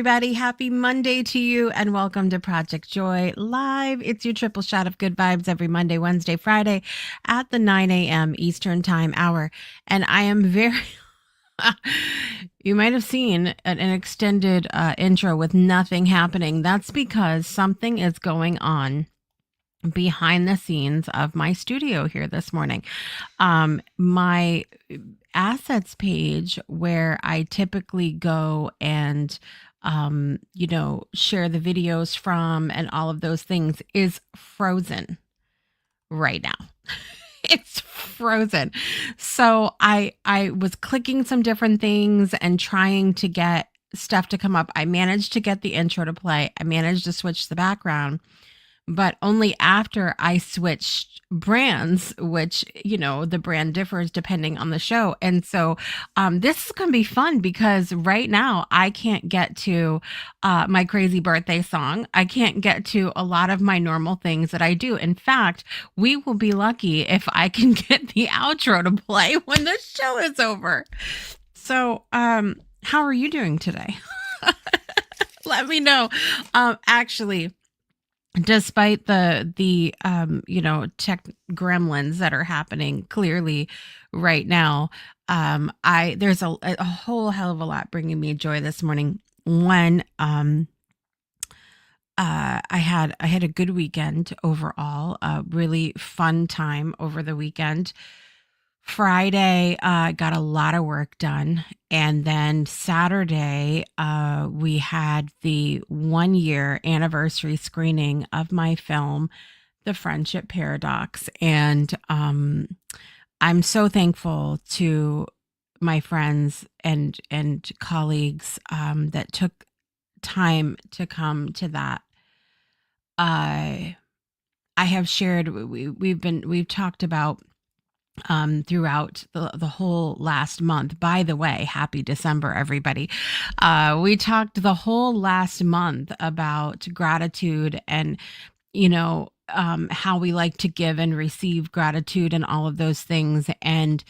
everybody. Happy Monday to you, and welcome to Project Joy Live. It's your triple shot of good vibes every Monday, Wednesday, Friday at the 9 a.m. Eastern Time hour. And I am very, you might have seen an extended intro with nothing happening. That's because something is going on behind the scenes of my studio here this morning. My assets page, where I typically go and share the videos from and all of those things, is frozen right now. It's frozen. So I was clicking some different things and trying to get stuff to come up. I managed to get the intro to play. I managed to switch the background, but only after I switched brands, which, the brand differs depending on the show. And so this is going to be fun because right now I can't get to my crazy birthday song. I can't get to a lot of my normal things that I do. In fact, we will be lucky if I can get the outro to play when the show is over. So how are you doing today? Let me know. Actually, despite the tech gremlins that are happening clearly right now, there's a whole hell of a lot bringing me joy this morning. One, I had a good weekend overall, a really fun time over the weekend. Friday, got a lot of work done. And then Saturday, we had the 1-year anniversary screening of my film, The Friendship Paradox. And I'm so thankful to my friends and colleagues that took time to come to that. I have shared, we've talked about throughout the whole last month. By the way, happy December, everybody. We talked the whole last month about gratitude and, how we like to give and receive gratitude and all of those things. And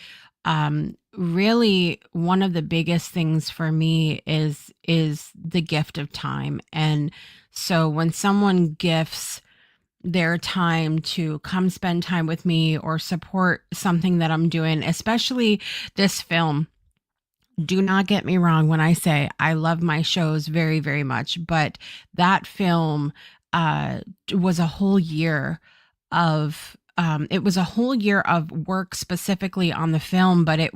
really, one of the biggest things for me is the gift of time. And so when someone gifts their time to come spend time with me or support something that I'm doing, especially this film. Do not get me wrong when I say I love my shows very, very much, but that film was a whole year of work specifically on the film, but it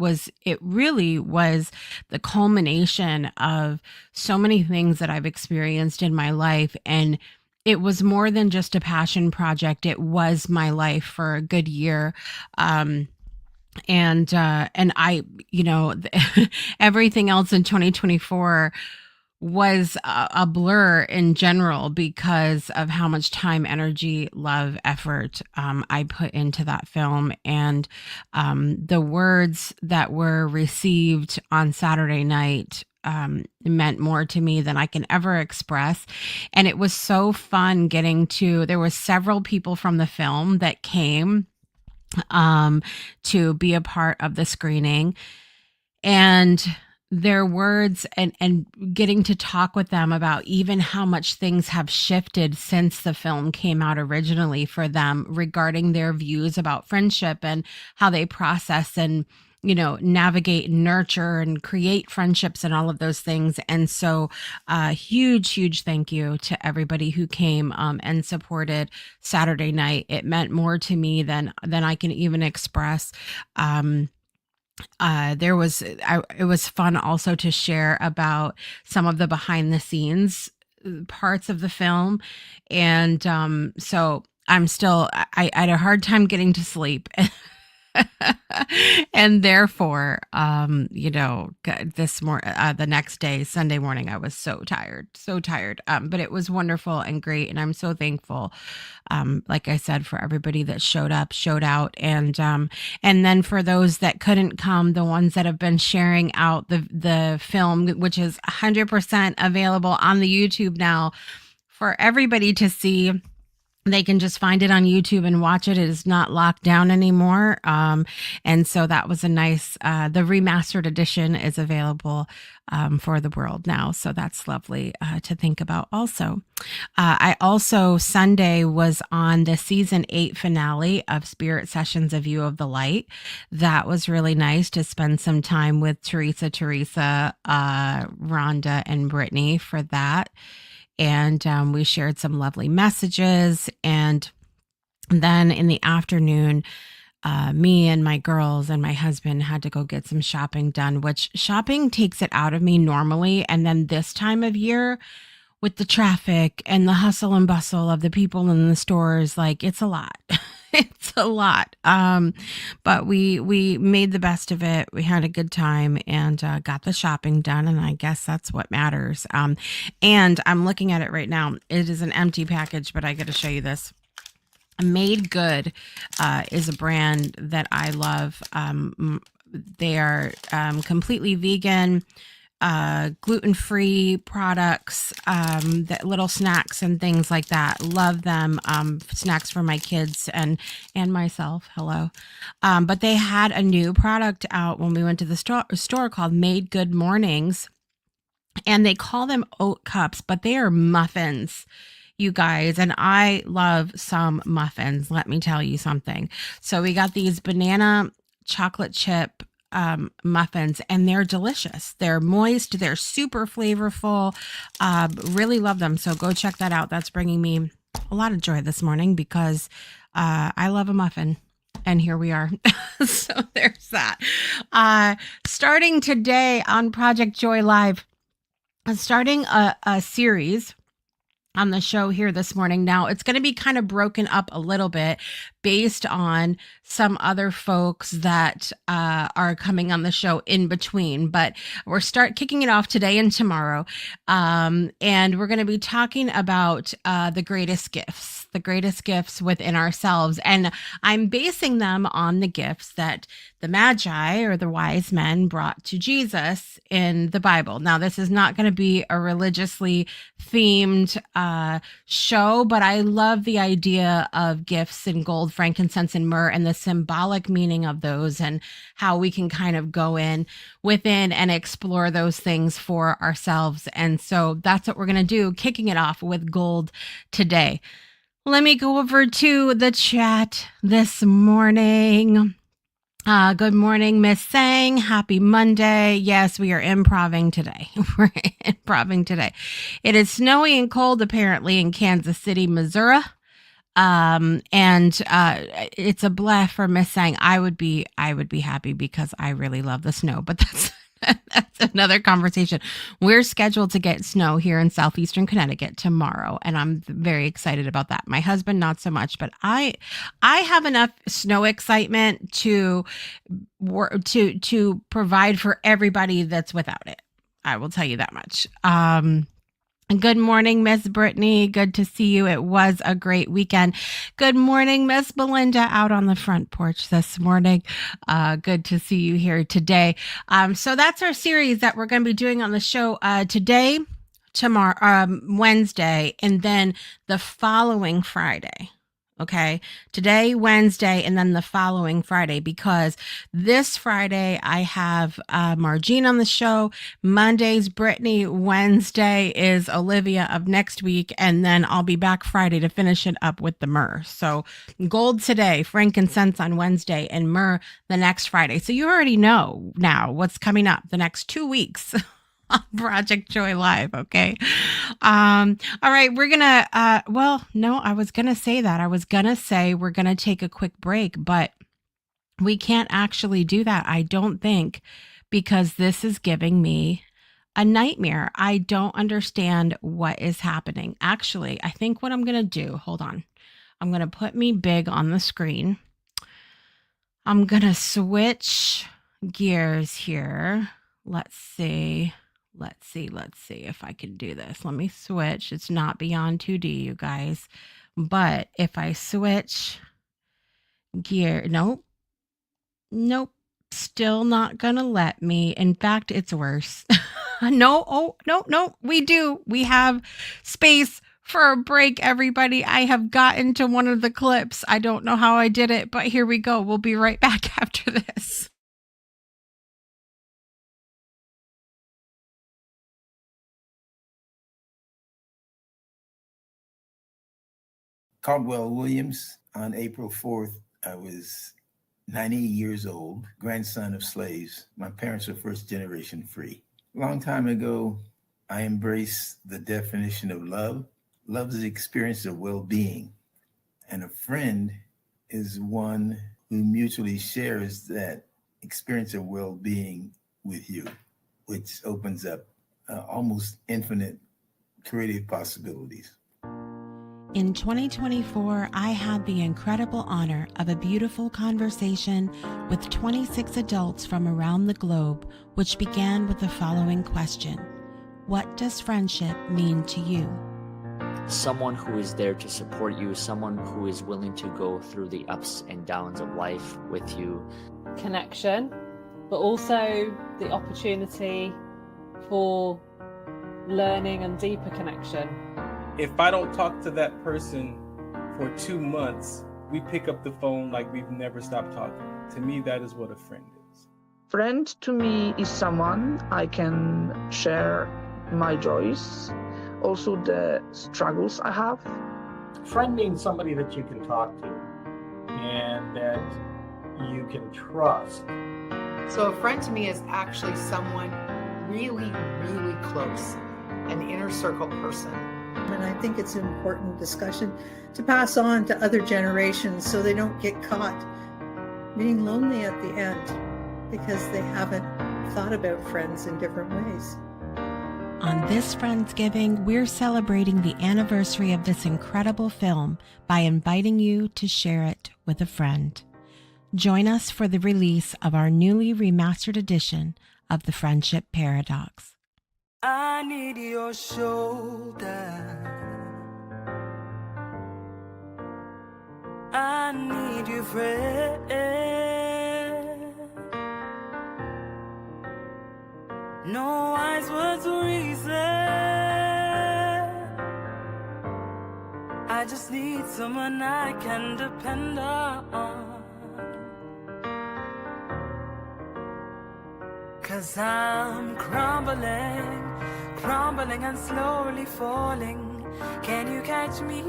really was the culmination of so many things that I've experienced in my life. And it was more than just a passion project. It was my life for a good year. And I, everything else in 2024 was a blur in general because of how much time, energy, love, effort I put into that film. And the words that were received on Saturday night meant more to me than I can ever express. And it was so fun there were several people from the film that came to be a part of the screening, and their words and getting to talk with them about even how much things have shifted since the film came out originally for them regarding their views about friendship and how they process and navigate, nurture, and create friendships and all of those things. And so huge thank you to everybody who came and supported Saturday night. It meant more to me than I can even express. It was fun also to share about some of the behind the scenes parts of the film. And so I had a hard time getting to sleep. And therefore, the next day, Sunday morning, I was so tired. But it was wonderful and great. And I'm so thankful, like I said, for everybody that showed out. And then for those that couldn't come, the ones that have been sharing out the film, which is 100% available on the YouTube now for everybody to see. They can just find it on YouTube and watch it. It is not locked down anymore. And so that was a nice, the remastered edition is available for the world now. So that's lovely to think about also. I also, Sunday was on the season 8 finale of Spirit Sessions, A View of the Light. That was really nice to spend some time with Teresa, Rhonda, and Brittany for that. And we shared some lovely messages. And then in the afternoon, me and my girls and my husband had to go get some shopping done, which shopping takes it out of me normally. And then this time of year, with the traffic and the hustle and bustle of the people in the stores, like it's a lot. It's a lot. But we made the best of it. We had a good time and got the shopping done, and I guess that's what matters. And I'm looking at it right now. It is an empty package, but I got to show you this. Made Good is a brand that I love. They are completely vegan, gluten-free products, that little snacks and things like that. Love them. Snacks for my kids and myself. Hello. But they had a new product out when we went to the store called Made Good Mornings, and they call them oat cups, but they are muffins, you guys. And I love some muffins. Let me tell you something. So we got these banana chocolate chip muffins, and they're delicious. They're moist. They're super flavorful. Really love them. So go check that out. That's bringing me a lot of joy this morning because I love a muffin. And here we are. So there's that. Starting today on Project Joy Live, starting a series on the show here this morning. Now it's going to be kind of broken up a little bit based on some other folks that are coming on the show in between, but we're kicking it off today and tomorrow. And we're going to be talking about the greatest gifts within ourselves. And I'm basing them on the gifts that the Magi or the wise men brought to Jesus in the Bible. Now, this is not going to be a religiously themed show, but I love the idea of gifts and gold, frankincense, and myrrh, and the symbolic meaning of those, and how we can kind of go within and explore those things for ourselves. And so that's what we're going to do, kicking it off with gold today. Let me go over to the chat this morning. Good morning, Miss Sang. Happy Monday. Yes, we are improving today. We're improving today. It is snowy and cold apparently in Kansas City, Missouri. And it's a bleh for Miss Sang. I would be happy because I really love the snow, but that's another conversation. We're scheduled to get snow here in southeastern Connecticut tomorrow, and I'm very excited about that. My husband, not so much, but I have enough snow excitement to provide for everybody that's without it. I will tell you that much. Good morning, Miss Brittany. Good to see you. It was a great weekend. Good morning, Miss Belinda, out on the front porch this morning. Good to see you here today. So that's our series that we're going to be doing on the show today, tomorrow, Wednesday, and then the following Friday. Okay, today, Wednesday, and then the following Friday, because this Friday I have Margine on the show. Monday's Brittany. Wednesday is Olivia of next week. And then I'll be back Friday to finish it up with the Myrrh. So gold today, frankincense on Wednesday, and Myrrh the next Friday. So you already know now what's coming up the next 2 weeks. On Project Joy Live. Okay. All right. We're going to, I was going to say that. I was going to say we're going to take a quick break, but we can't actually do that. I don't think, because this is giving me a nightmare. I don't understand what is happening. Actually, I think what I'm going to do, hold on. I'm going to put me big on the screen. I'm going to switch gears here. Let's see if I can do this. Let me switch. It's not beyond 2D, you guys. But if I switch gear, nope, still not gonna let me. In fact, it's worse. No, we have space for a break, everybody. I have gotten to one of the clips. I don't know how I did it, but here we go. We'll be right back after this. Caldwell Williams, on April 4th, I was 90 years old, grandson of slaves. My parents were first generation free. A long time ago, I embraced the definition of love. Love is the experience of well being, and a friend is one who mutually shares that experience of well being with you, which opens up almost infinite creative possibilities. In 2024, I had the incredible honor of a beautiful conversation with 26 adults from around the globe, which began with the following question: what does friendship mean to you? Someone who is there to support you, someone who is willing to go through the ups and downs of life with you. Connection, but also the opportunity for learning and deeper connection. If I don't talk to that person for 2 months, we pick up the phone like we've never stopped talking. To me, that is what a friend is. Friend to me is someone I can share my joys, also the struggles I have. Friend means somebody that you can talk to and that you can trust. So a friend to me is actually someone really, really close, an inner circle person. And I think it's an important discussion to pass on to other generations so they don't get caught being lonely at the end because they haven't thought about friends in different ways. On this Friendsgiving, we're celebrating the anniversary of this incredible film by inviting you to share it with a friend. Join us for the release of our newly remastered edition of The Friendship Paradox. I need your shoulder. I need you, friend. No wise words or reason. I just need someone I can depend on. 'Cause I'm crumbling and slowly falling. Can you catch me?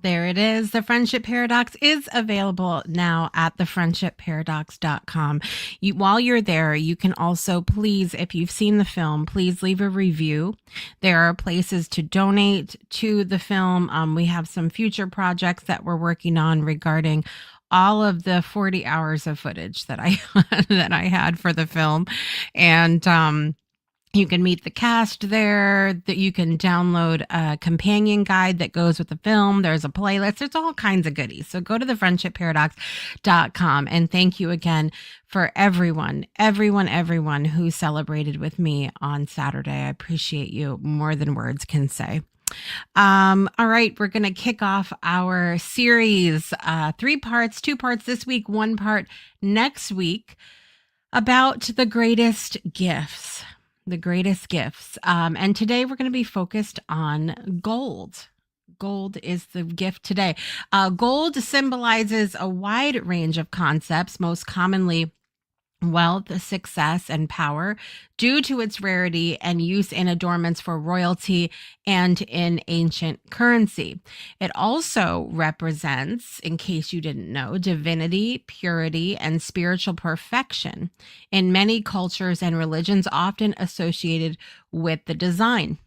There it is. The Friendship Paradox is available now at thefriendshipparadox.com. While you're there, you can also please, if you've seen the film, please leave a review. There are places to donate to the film. We have some future projects that we're working on regarding all of the 40 hours of footage that I that I had for the film. And you can meet the cast there, that you can download a companion guide that goes with the film. There's a playlist. There's all kinds of goodies. So go to thefriendshipparadox.com. And thank you again for everyone who celebrated with me on Saturday. I appreciate you more than words can say. All right, we're going to kick off our series, 3 parts, 2 parts this week, 1 part next week, about the greatest gifts. And today we're going to be focused on gold. Gold is the gift today. Gold symbolizes a wide range of concepts, most commonly wealth, success, and power, due to its rarity and use in adornments for royalty and in ancient currency. It also represents, in case you didn't know, divinity, purity, and spiritual perfection in many cultures and religions, often associated with the divine.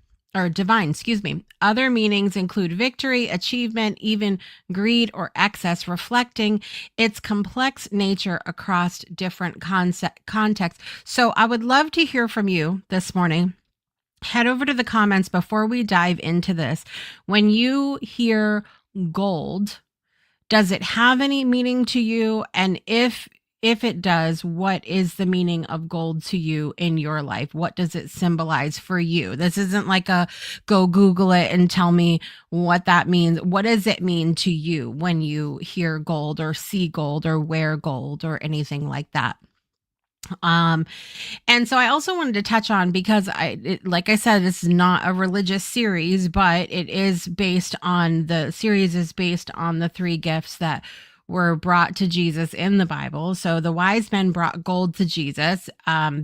Other meanings include victory, achievement, even greed or excess, reflecting its complex nature across different contexts. So I would love to hear from you this morning. Head over to the comments before we dive into this. When you hear gold, does it have any meaning to you? And if it does, what is the meaning of gold to you in your life? What does it symbolize for you? This isn't like a go Google it and tell me what that means. What does it mean to you when you hear gold or see gold or wear gold or anything like that? Um, and so I also wanted to touch on, because like I said, this is not a religious series, but the series is based on the three gifts that were brought to Jesus in the Bible. So the wise men brought gold to Jesus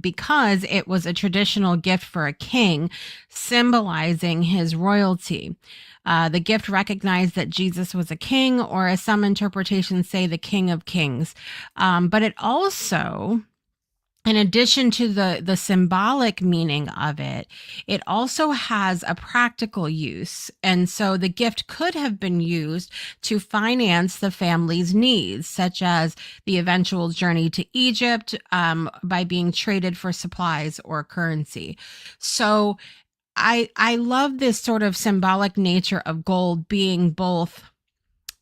because it was a traditional gift for a king, symbolizing his royalty. The gift recognized that Jesus was a king, or as some interpretations say, the King of Kings. But it also, in addition to the symbolic meaning of it, it also has a practical use. And so the gift could have been used to finance the family's needs, such as the eventual journey to Egypt, by being traded for supplies or currency. So I love this sort of symbolic nature of gold being both,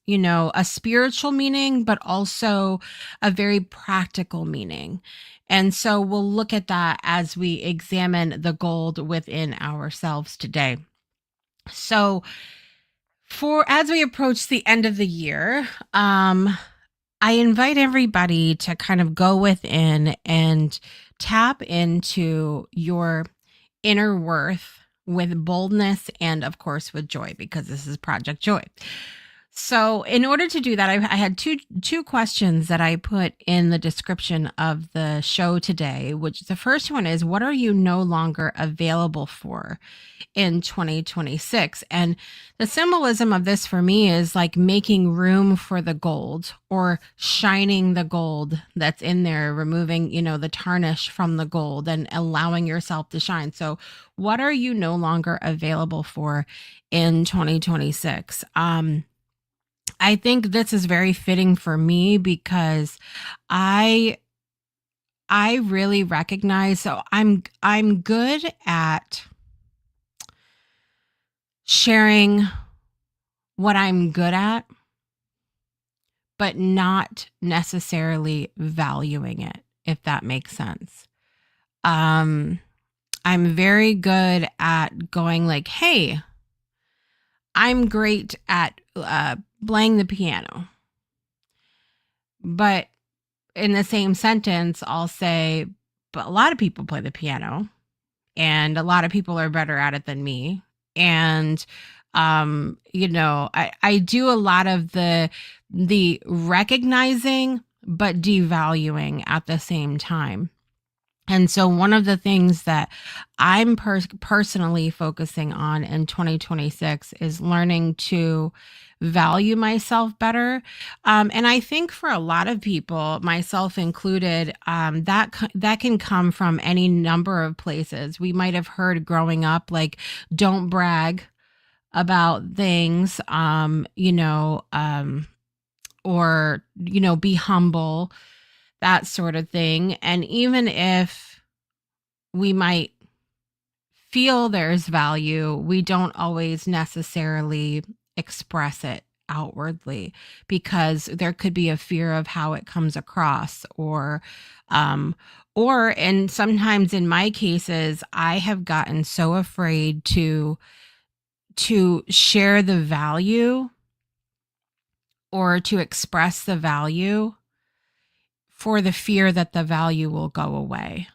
a spiritual meaning, but also a very practical meaning. And so we'll look at that as we examine the gold within ourselves today. So as we approach the end of the year, I invite everybody to kind of go within and tap into your inner worth with boldness and, of course, with joy, because this is Project Joy. So in order to do that, I had two questions that I put in the description of the show today, which the first one is, what are you no longer available for in 2026? And the symbolism of this for me is like making room for the gold, or shining the gold that's in there, removing, the tarnish from the gold and allowing yourself to shine. So what are you no longer available for in 2026? I think this is very fitting for me, because I really recognize, so I'm good at sharing what I'm good at, but not necessarily valuing it, if that makes sense. I'm very good at going like, hey, I'm great at playing the piano. But in the same sentence, I'll say, but a lot of people play the piano, and a lot of people are better at it than me. And, I do a lot of the recognizing, but devaluing at the same time. And so one of the things that I'm personally focusing on in 2026 is learning to value myself better. And I think for a lot of people, myself included, that can come from any number of places. We might have heard growing up, like, don't brag about things, or, be humble, that sort of thing. And even if we might feel there's value, we don't always necessarily express it outwardly, because there could be a fear of how it comes across, or and sometimes in my cases, I have gotten so afraid to share the value, or to express the value, for the fear that the value will go away.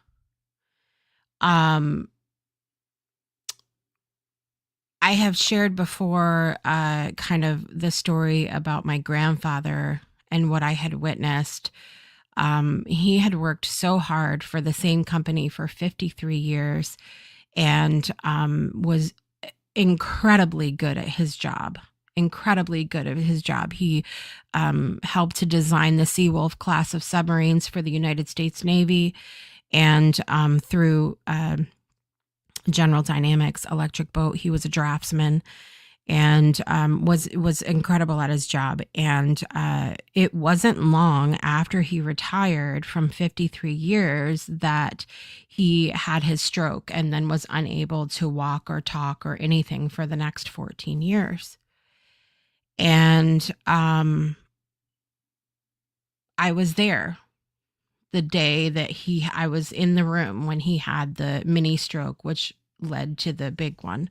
I have shared before kind of the story about my grandfather and what I had witnessed. He had worked so hard for the same company for 53 years, and was incredibly good at his job. He helped to design the Seawolf class of submarines for the United States Navy, and through General Dynamics Electric Boat, he was a draftsman, and was incredible at his job. And it wasn't long after he retired from 53 years that he had his stroke, and then was unable to walk or talk or anything for the next 14 years. And I was there the day that I was in the room when he had the mini stroke, which led to the big one.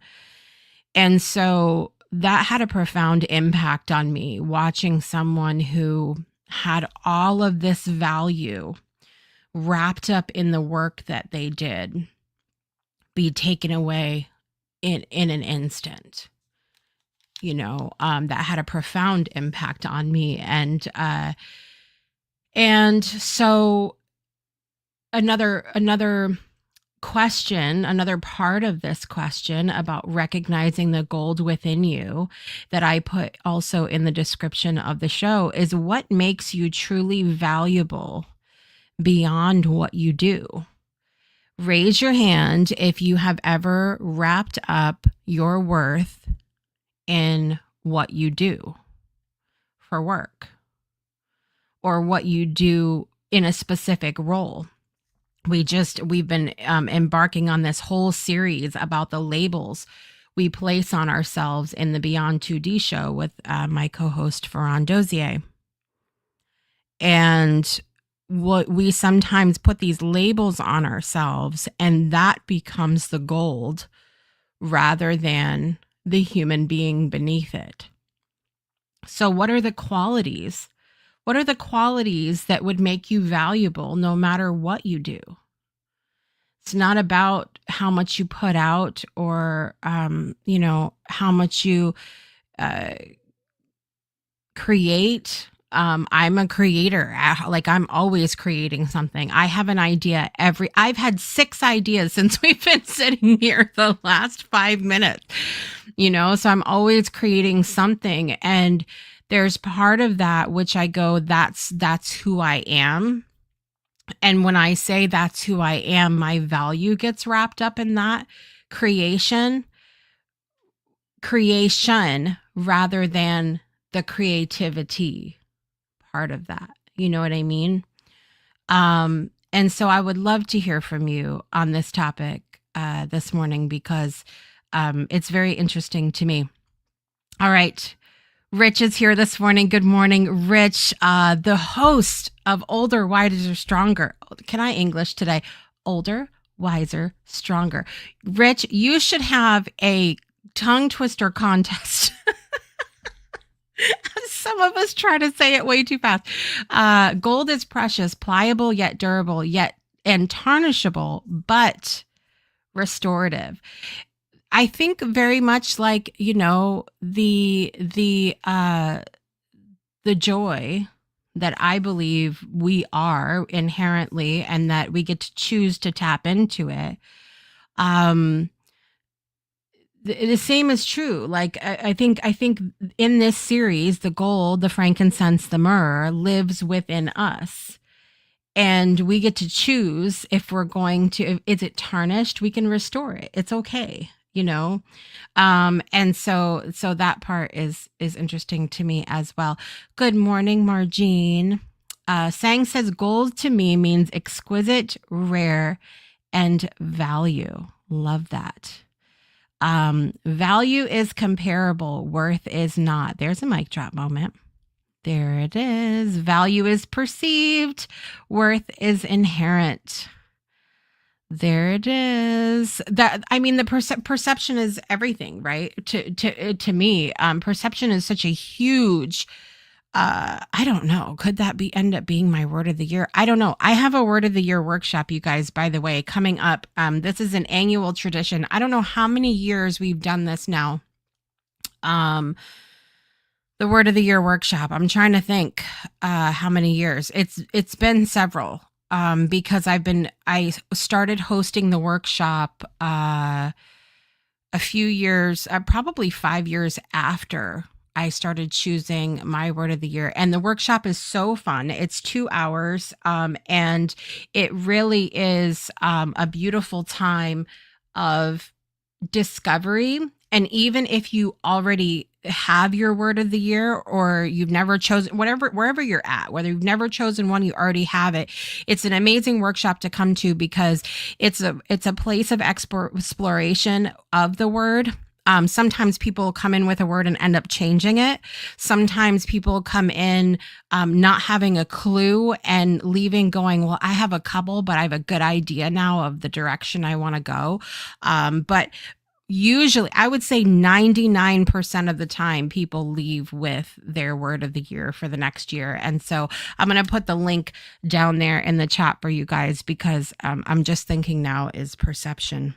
And so that had a profound impact on me, watching someone who had all of this value wrapped up in the work that they did be taken away in an instant, that had a profound impact on me. And so another question, another part of this question about recognizing the gold within you that I put also in the description of the show is, what makes you truly valuable beyond what you do? Raise your hand if you have ever wrapped up your worth in what you do for work or what you do in a specific role. We've been embarking on this whole series about the labels we place on ourselves in the Beyond 2D show with my co-host Ferran Dozier. And what we sometimes put these labels on ourselves, and that becomes the gold rather than the human being beneath it. So what are the qualities? What are the qualities that would make you valuable no matter what you do? It's not about how much you put out or, how much you create. I'm a creator. Like, I'm always creating something. I have an idea I've had 6 ideas since we've been sitting here the last 5 minutes, so I'm always creating something. And there's part of that which I go, that's who I am. And when I say that's who I am, my value gets wrapped up in that creation rather than the creativity part of that. You know what I mean? And so I would love to hear from you on this topic this morning, because it's very interesting to me. All right. Rich is here this morning. Good morning, Rich, the host of Older, Wiser, Stronger. Can I English today? Older, Wiser, Stronger. Rich, you should have a tongue twister contest. Some of us try to say it way too fast. Gold is precious, pliable yet durable, yet and tarnishable, but restorative. I think very much like, the joy that I believe we are inherently, and that we get to choose to tap into it. The same is true. Like, I think in this series, the gold, the frankincense, the myrrh lives within us. And we get to choose if we're going to, is it tarnished? We can restore it. It's okay. And so that part is interesting to me as well. Good morning, Margene. Sang says gold to me means exquisite, rare, and value. Love that. Value is comparable. Worth is not. There's a mic drop moment. There it is. Value is perceived. Worth is inherent. There it is. The perception is everything, right? To me, perception is such a huge. I don't know. Could that end up being my word of the year? I don't know. I have a word of the year workshop, you guys, by the way, coming up. This is an annual tradition. I don't know how many years we've done this now. The word of the year workshop. I'm trying to think how many years. It's been several. Because I started hosting the workshop a few years, probably 5 years after I started choosing my word of the year. And the workshop is so fun. It's 2 hours, and it really is a beautiful time of discovery. And even if you already have your word of the year, or you've never chosen, wherever you're at, whether you've never chosen one, you already have it. It's an amazing workshop to come to, because it's a place of exploration of the word. Sometimes people come in with a word and end up changing it. Sometimes people come in not having a clue and leaving going, well, I have a couple, but I have a good idea now of the direction I want to go. But usually, I would say 99% of the time, people leave with their word of the year for the next year. And so I'm going to put the link down there in the chat for you guys, because I'm just thinking now, is perception.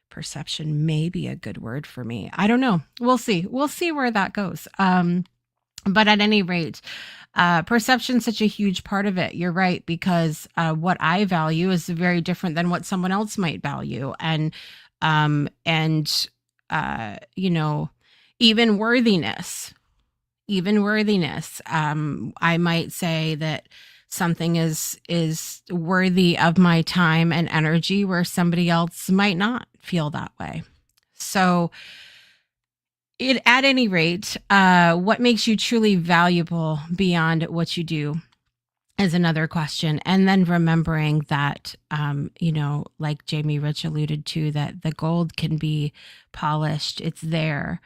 Perception may be a good word for me. I don't know. We'll see. We'll see where that goes. But at any rate, perception's such a huge part of it. You're right, because what I value is very different than what someone else might value. And you know, even worthiness, I might say that something is worthy of my time and energy, where somebody else might not feel that way. So at any rate, what makes you truly valuable beyond what you do is another question. And then remembering that, you know, like Jamie Rich alluded to, that the gold can be polished. It's there.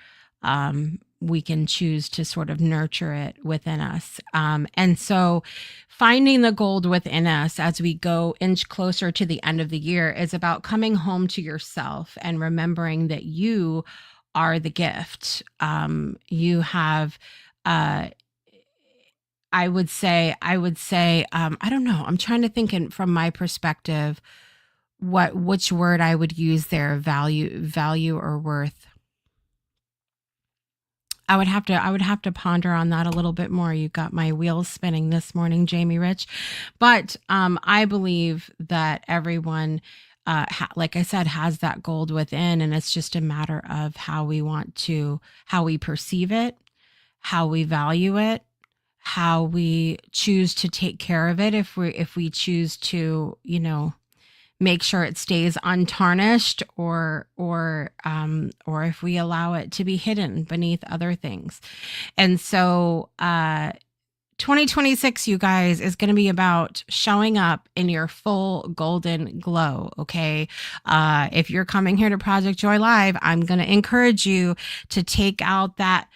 We can choose to sort of nurture it within us. And so finding the gold within us as we go inch closer to the end of the year is about coming home to yourself and remembering that you are the gift. You have, I would say, I don't know. I'm trying to think from my perspective, which word I would use there, value or worth. I would have to ponder on that a little bit more. You got my wheels spinning this morning, Jamie Rich. But I believe that everyone, like I said, has that gold within, and it's just a matter of how we perceive it, how we value it, how we choose to take care of it. If we choose to, you know, make sure it stays untarnished, or if we allow it to be hidden beneath other things. And so 2026, you guys, is going to be about showing up in your full golden glow. Okay. If you're coming here to Project Joy Live, I'm going to encourage you to take out that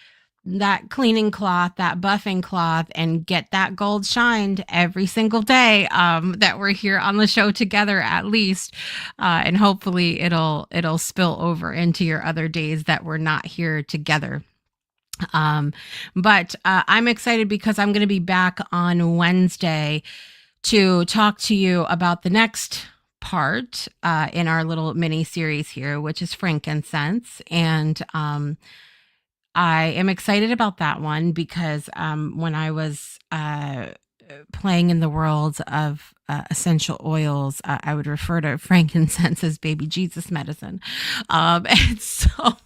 cleaning cloth, that buffing cloth, and get that gold shined every single day that we're here on the show together, at least. And hopefully it'll spill over into your other days that we're not here together. But I'm excited because I'm going to be back on Wednesday to talk to you about the next part in our little mini series here, which is frankincense. And I am excited about that one because when I was playing in the world of essential oils, I would refer to frankincense as baby Jesus medicine. And so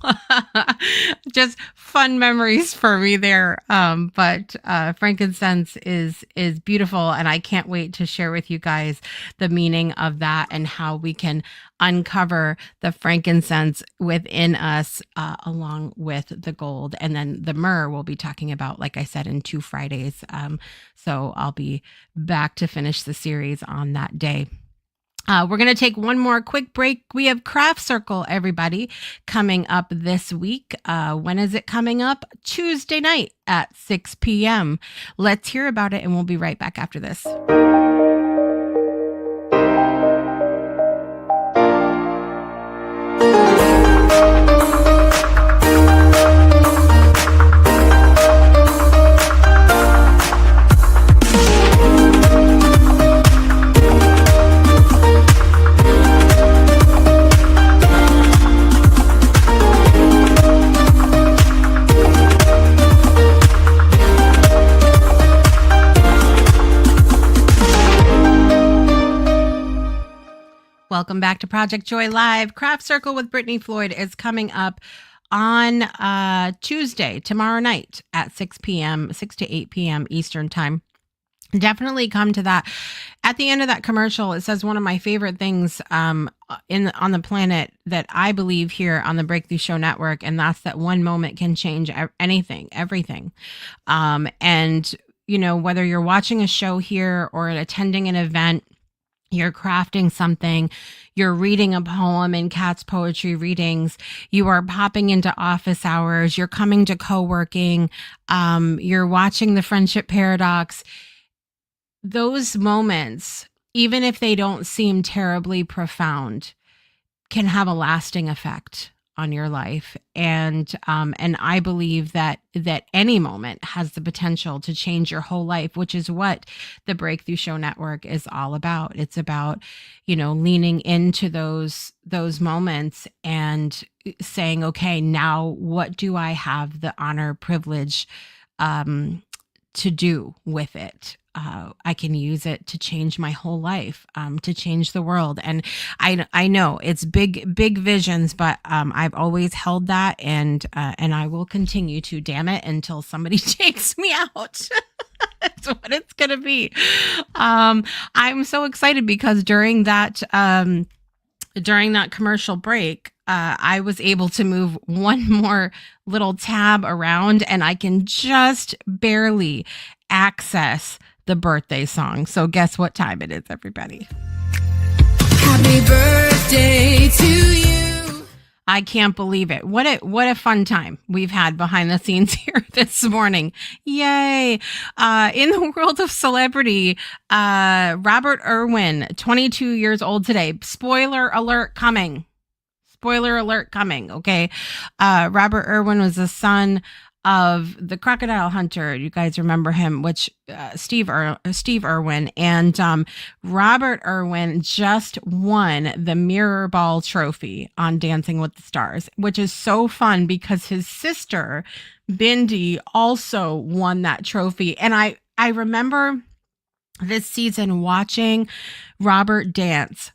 just fun memories for me there. But frankincense is beautiful, and I can't wait to share with you guys the meaning of that and how we can uncover the frankincense within us along with the gold. And then the myrrh we'll be talking about, like I said, in 2 Fridays. So I'll be back to finish the series on that day. We're going to take one more quick break. We have Craft Circle, everybody, coming up this week. When is it coming up? Tuesday night at 6 p.m. Let's hear about it, and we'll be right back after this. Welcome back to Project Joy Live. Craft Circle with Brittany Floyd is coming up on Tuesday, tomorrow night at 6 to 8 p.m. Eastern Time. Definitely come to that. At the end of that commercial, it says one of my favorite things on the planet that I believe here on the Breakthrough Show Network, and that's that one moment can change anything, everything. And, you know, whether you're watching a show here or attending an event, you're crafting something, you're reading a poem in Kat's poetry readings, you are popping into office hours, you're coming to co-working, you're watching the Friendship Paradox. Those moments, even if they don't seem terribly profound, can have a lasting effect on your life. And I believe that any moment has the potential to change your whole life, which is what the Breakthrough Show Network is all about. It's about, leaning into those moments and saying, okay, now what do I have the honor, privilege, to do with it? I can use it to change my whole life, to change the world. And I know it's big visions, but I've always held that, and I will continue to. Damn it, until somebody takes me out. That's what it's gonna be. I'm so excited because during that commercial break, I was able to move one more little tab around, and I can just barely access the birthday song. So guess what time it is, everybody? Happy birthday to you. I can't believe it. What a fun time we've had behind the scenes here this morning. Yay. In the world of celebrity, Robert Irwin, 22 years old today. Spoiler alert coming. Okay. Robert Irwin was the son of the crocodile hunter. You guys remember him, which Steve Irwin, and Robert Irwin just won the Myrrh Ball trophy on Dancing with the Stars, which is so fun because his sister Bindi also won that trophy. And I remember this season watching Robert dance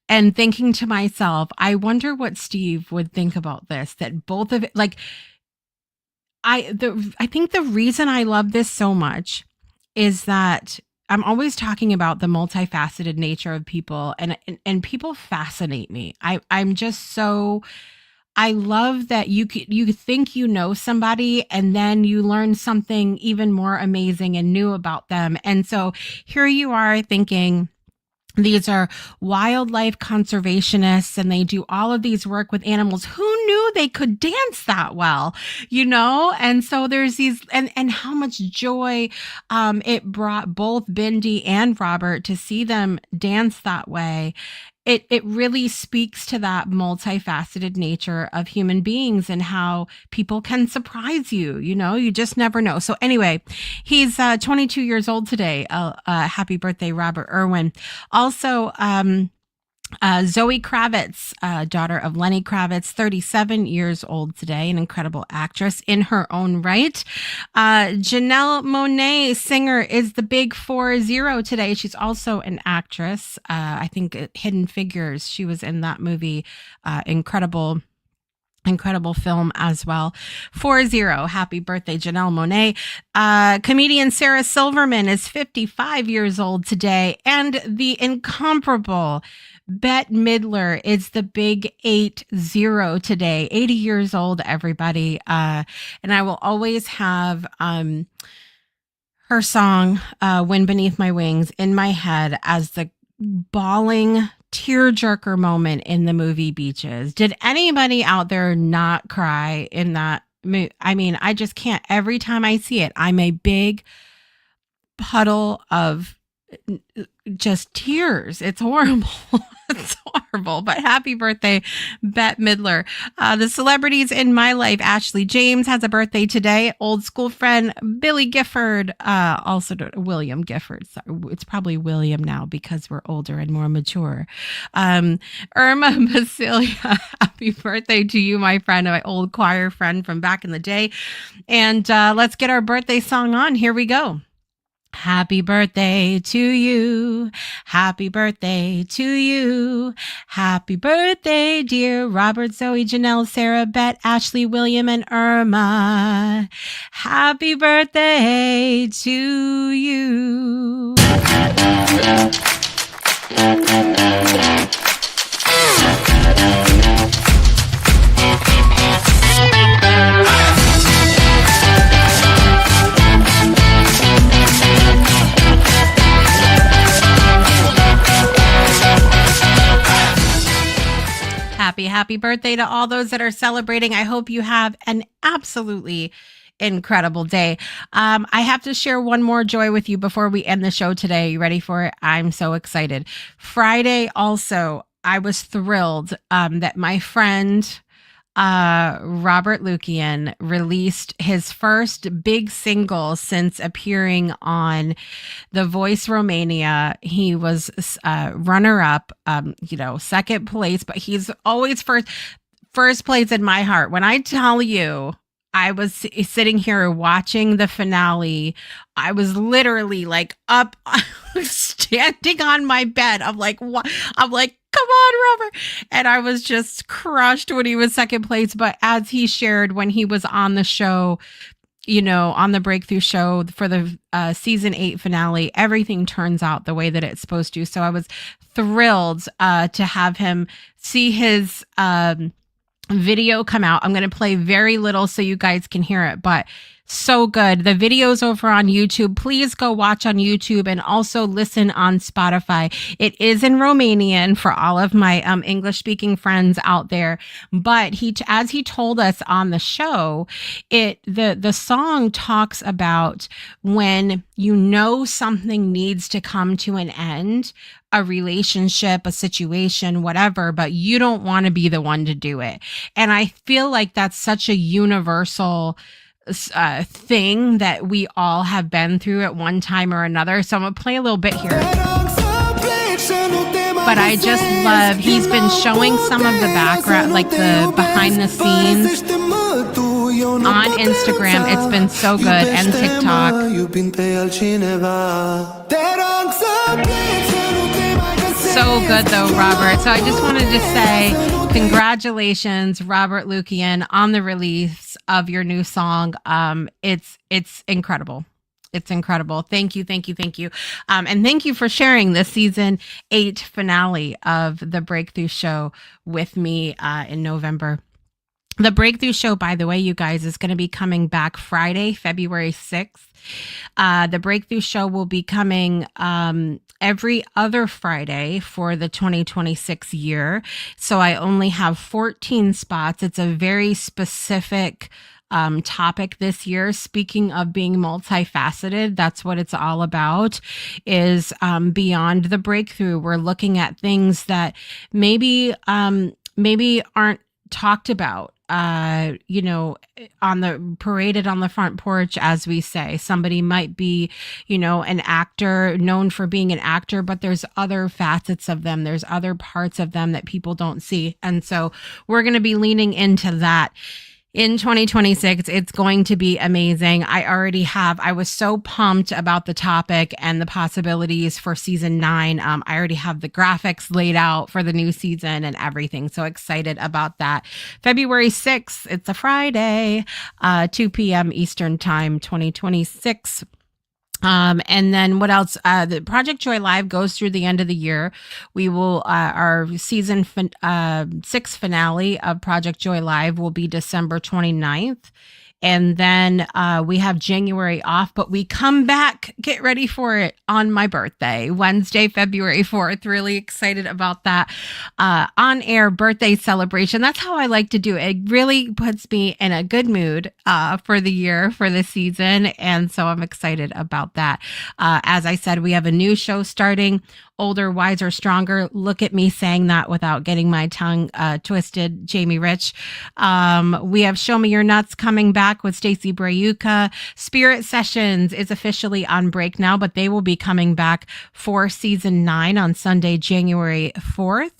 and thinking to myself, I wonder what Steve would think about this, that both of it, like, I think the reason I love this so much is that I'm always talking about the multifaceted nature of people, and people fascinate me. I'm just so, I love that you think you know somebody and then you learn something even more amazing and new about them. And so here you are thinking, these are wildlife conservationists and they do all of these work with animals. Who knew they could dance that well, And so there's these, and how much joy it brought both Bindi and Robert to see them dance that way. It really speaks to that multifaceted nature of human beings and how people can surprise you. You just never know. So anyway, he's 22 years old today. Happy birthday, Robert Irwin. Also, Zoe Kravitz, daughter of Lenny Kravitz, 37 years old today, an incredible actress in her own right. Janelle Monáe, singer, is the big 40 today. She's also an actress. I think Hidden Figures. She was in that movie. Incredible film as well. 40. Happy birthday, Janelle Monáe. Comedian Sarah Silverman is 55 years old today. And the incomparable Bette Midler is the big 80 today. 80 years old, everybody. And I will always have her song, Wind Beneath My Wings, in my head as the bawling tearjerker moment in the movie Beaches. Did anybody out there not cry in that movie? I mean, I just can't. Every time I see it, I'm a big puddle of just tears. It's horrible. It's horrible. But happy birthday, Bette Midler. The celebrities in my life: Ashley James has a birthday today. Old school friend Billy Gifford, also William Gifford. Sorry, it's probably William now because we're older and more mature. Irma Basilia, happy birthday to you, my friend, my old choir friend from back in the day. And let's get our birthday song on. Here we go. Happy birthday to you. Happy birthday to you. Happy birthday, dear Robert, Zoe, Janelle, Sarah, Bette, Ashley, William, and Irma. Happy birthday to you. Happy birthday to all those that are celebrating. I hope you have an absolutely incredible day. I have to share one more joy with you before we end the show today. You ready for it? I'm so excited. Friday also, I was thrilled that my friend Robert Lukian released his first big single since appearing on The Voice Romania. He was runner up, second place, but he's always first place in my heart. When I tell you, I was sitting here watching the finale. I was literally like up, standing on my bed. I'm like, what? I'm like, come on, Robert. And I was just crushed when he was second place. But as he shared when he was on the show, on the Breakthrough show for the season 8 finale, everything turns out the way that it's supposed to. So I was thrilled to have him see his video come out. I'm going to play very little so you guys can hear it, but so good. The video's over on YouTube. Please go watch on YouTube and also listen on Spotify. It is in Romanian for all of my English speaking friends out there. But as he told us on the show, the song talks about when something needs to come to an end, a relationship, a situation, whatever, but you don't want to be the one to do it. And I feel like that's such a universal thing that we all have been through at one time or another. So I'm gonna play a little bit here. But I just love, he's been showing some of the background, like the behind the scenes on Instagram. It's been so good, and TikTok. So good though, Robert. So I just wanted to say congratulations, Robert Lukian, on the release of your new song. It's incredible. It's incredible. Thank you. And thank you for sharing the season 8 finale of the Breakthrough show with me in November. The Breakthrough show, by the way, you guys, is going to be coming back Friday, February 6th. The Breakthrough show will be coming every other Friday for the 2026 year. So I only have 14 spots. It's a very specific topic this year. Speaking of being multifaceted, that's what it's all about, is beyond the breakthrough. We're looking at things that maybe aren't talked about, paraded on the front porch, as we say. Somebody might be, an actor, known for being an actor, but there's other facets of them. There's other parts of them that people don't see. And so we're going to be leaning into that. In 2026, it's going to be amazing. I was so pumped about the topic and the possibilities for season 9. I already have the graphics laid out for the new season and everything. So excited about that. February 6th, it's a Friday, 2 p.m. Eastern Time, 2026. And then what else? The Project Joy Live goes through the end of the year. We will, our season 6 finale of Project Joy Live will be December 29th. And then we have January off, but we come back, get ready for it, on my birthday, Wednesday, February 4th. Really excited about that on-air birthday celebration. That's how I like to do it. It really puts me in a good mood for the year, for the season. And so I'm excited about that. As I said, we have a new show starting, Older, Wiser, Stronger. Look at me saying that without getting my tongue twisted. Jamie Rich. We have Show Me Your Nuts coming back with Stacey Brayuka. Spirit Sessions is officially on break now, but they will be coming back for season 9 on Sunday, January 4th.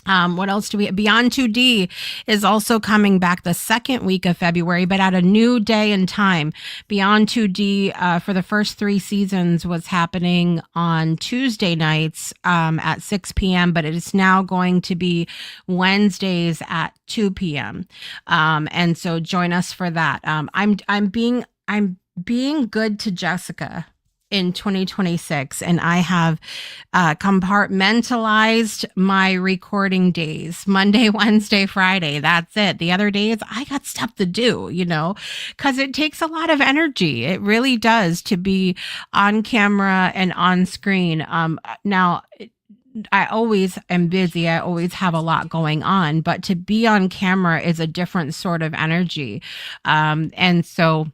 What else do we have? Beyond 2D is also coming back the second week of February, but at a new day and time. Beyond 2D for the first 3 seasons was happening on Tuesday nights at 6 p.m., but it is now going to be Wednesdays at 2 p.m. And so join us for that. I'm being good to Jessica in 2026, and I have compartmentalized my recording days: Monday, Wednesday, Friday. That's it. The other days I got stuff to do, because it takes a lot of energy. It really does, to be on camera and on screen. Now, I always am busy. I always have a lot going on, but to be on camera is a different sort of energy. And so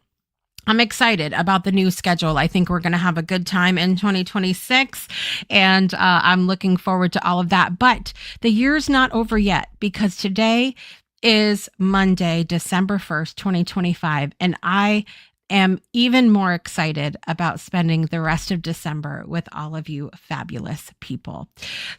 I'm excited about the new schedule. I think we're going to have a good time in 2026, and I'm looking forward to all of that. But the year's not over yet, because today is Monday, December 1st, 2025, and I am even more excited about spending the rest of December with all of you fabulous people.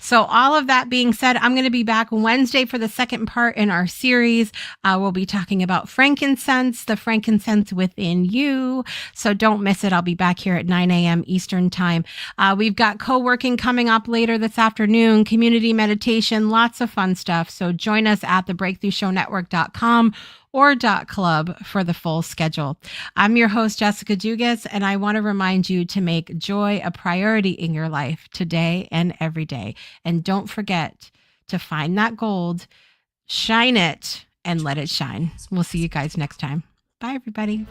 So all of that being said, I'm going to be back Wednesday for the second part in our series. We'll be talking about frankincense, the frankincense within you. So don't miss it. I'll be back here at 9 a.m. Eastern time. We've got co-working coming up later this afternoon, community meditation, lots of fun stuff. So join us at thebreakthroughshownetwork.com or .club for the full schedule. I'm your host, Jessica Dugas, and I want to remind you to make joy a priority in your life today and every day. And don't forget to find that gold, shine it, and let it shine. We'll see you guys next time. Bye, everybody.